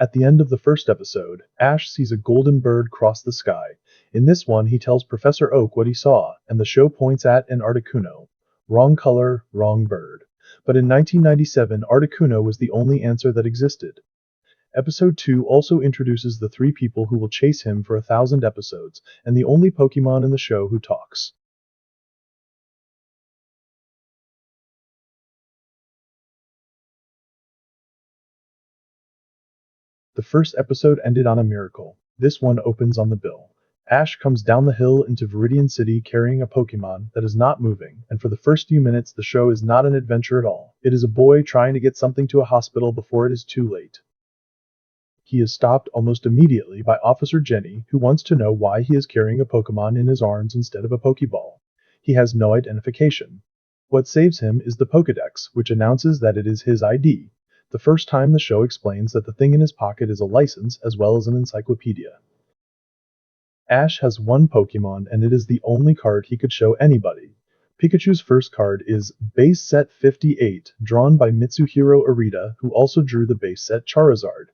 At the end of the first episode, Ash sees a golden bird cross the sky. In this one, he tells Professor Oak what he saw, and the show points at an Articuno. Wrong color, wrong bird. But in 1997, Articuno was the only answer that existed. Episode 2 also introduces the 3 people who will chase him for 1,000 episodes, and the only Pokemon in the show who talks. The first episode ended on a miracle. This one opens on the bill. Ash comes down the hill into Viridian City carrying a Pokemon that is not moving, and for the first few minutes the show is not an adventure at all. It is a boy trying to get something to a hospital before it is too late. He is stopped almost immediately by Officer Jenny, who wants to know why he is carrying a Pokemon in his arms instead of a Pokeball. He has no identification. What saves him is the Pokédex, which announces that it is his ID. The first time the show explains that the thing in his pocket is a license as well as an encyclopedia. Ash has one Pokemon and it is the only card he could show anybody. Pikachu's first card is Base Set 58, drawn by Mitsuhiro Arita, who also drew the base set Charizard.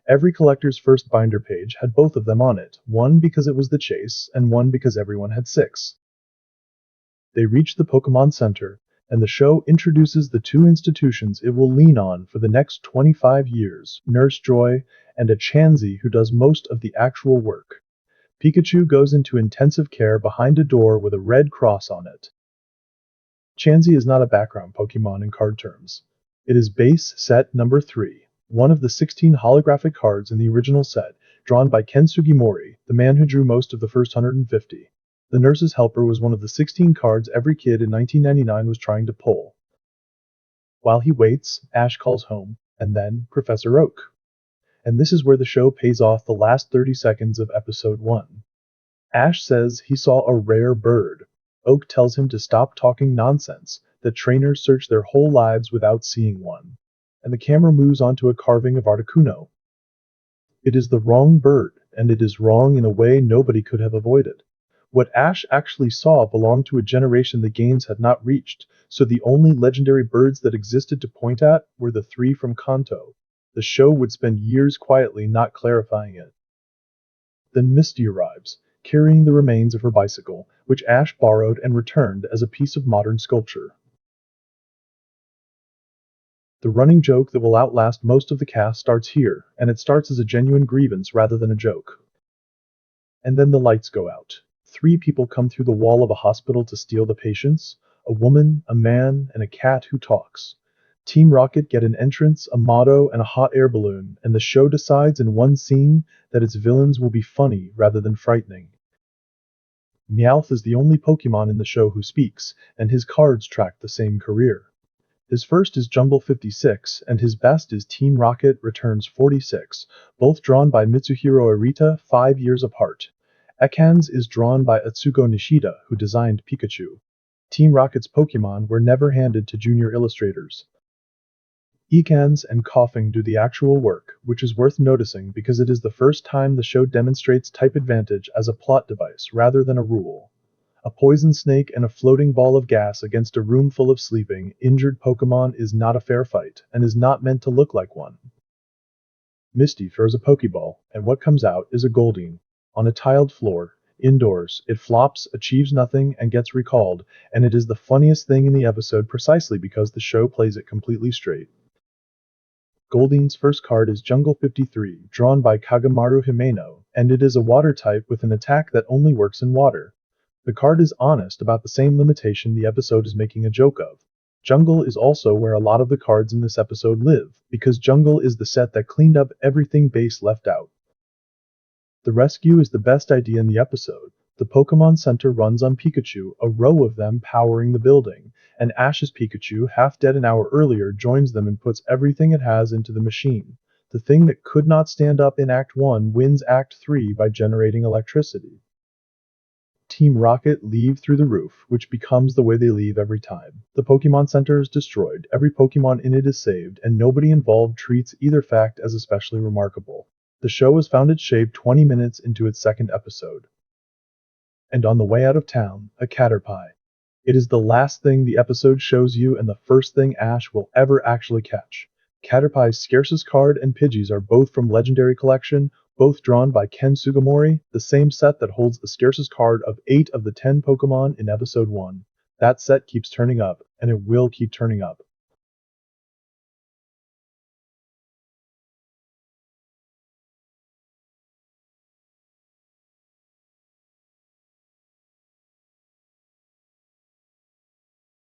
Every collector's first binder page had both of them on it, one because it was the chase, and one because everyone had 6. They reach the Pokemon Center, and the show introduces the 2 institutions it will lean on for the next 25 years, Nurse Joy and a Chansey who does most of the actual work. Pikachu goes into intensive care behind a door with a red cross on it. Chansey is not a background Pokemon in card terms. It is base set number 3, one of the 16 holographic cards in the original set, drawn by Ken Sugimori, the man who drew most of the first 150. The Nurse's Helper was one of the 16 cards every kid in 1999 was trying to pull. While he waits, Ash calls home, and then Professor Oak. And this is where the show pays off the last 30 seconds of episode 1. Ash says he saw a rare bird. Oak tells him to stop talking nonsense, that trainers search their whole lives without seeing one. And the camera moves on to a carving of Articuno. It is the wrong bird, and it is wrong in a way nobody could have avoided. What Ash actually saw belonged to a generation the games had not reached, so the only legendary birds that existed to point at were the 3 from Kanto. The show would spend years quietly not clarifying it. Then Misty arrives, carrying the remains of her bicycle, which Ash borrowed and returned as a piece of modern sculpture. The running joke that will outlast most of the cast starts here, and it starts as a genuine grievance rather than a joke. And then the lights go out. 3 people come through the wall of a hospital to steal the patients, a woman, a man, and a cat who talks. Team Rocket get an entrance, a motto, and a hot air balloon, and the show decides in one scene that its villains will be funny rather than frightening. Meowth is the only Pokemon in the show who speaks, and his cards track the same career. His first is Jungle 56, and his best is Team Rocket Returns 46, both drawn by Mitsuhiro Arita 5 years apart. Ekans is drawn by Atsuko Nishida, who designed Pikachu. Team Rocket's Pokemon were never handed to junior illustrators. Ekans and Coughing do the actual work, which is worth noticing because it is the first time the show demonstrates type advantage as a plot device rather than a rule. A poison snake and a floating ball of gas against a room full of sleeping, injured Pokemon is not a fair fight, and is not meant to look like one. Misty throws a Pokeball, and what comes out is a Goldeen. On a tiled floor, indoors, it flops, achieves nothing, and gets recalled, and it is the funniest thing in the episode precisely because the show plays it completely straight. Goldeen's first card is Jungle 53, drawn by Kagamaru Himeno, and it is a water type with an attack that only works in water. The card is honest about the same limitation the episode is making a joke of. Jungle is also where a lot of the cards in this episode live, because Jungle is the set that cleaned up everything base left out. The rescue is the best idea in the episode. The Pokemon Center runs on Pikachu, a row of them powering the building, and Ash's Pikachu, half dead an hour earlier, joins them and puts everything it has into the machine. The thing that could not stand up in Act 1 wins Act 3 by generating electricity. Team Rocket leave through the roof, which becomes the way they leave every time. The Pokemon Center is destroyed, every Pokemon in it is saved, and nobody involved treats either fact as especially remarkable. The show has found its shape 20 minutes into its second episode. And on the way out of town, a Caterpie. It is the last thing the episode shows you and the first thing Ash will ever actually catch. Caterpie's scarcest card and Pidgeys are both from Legendary Collection, both drawn by Ken Sugimori, the same set that holds the scarcest card of 8 of the 10 Pokémon in Episode 1. That set keeps turning up, and it will keep turning up.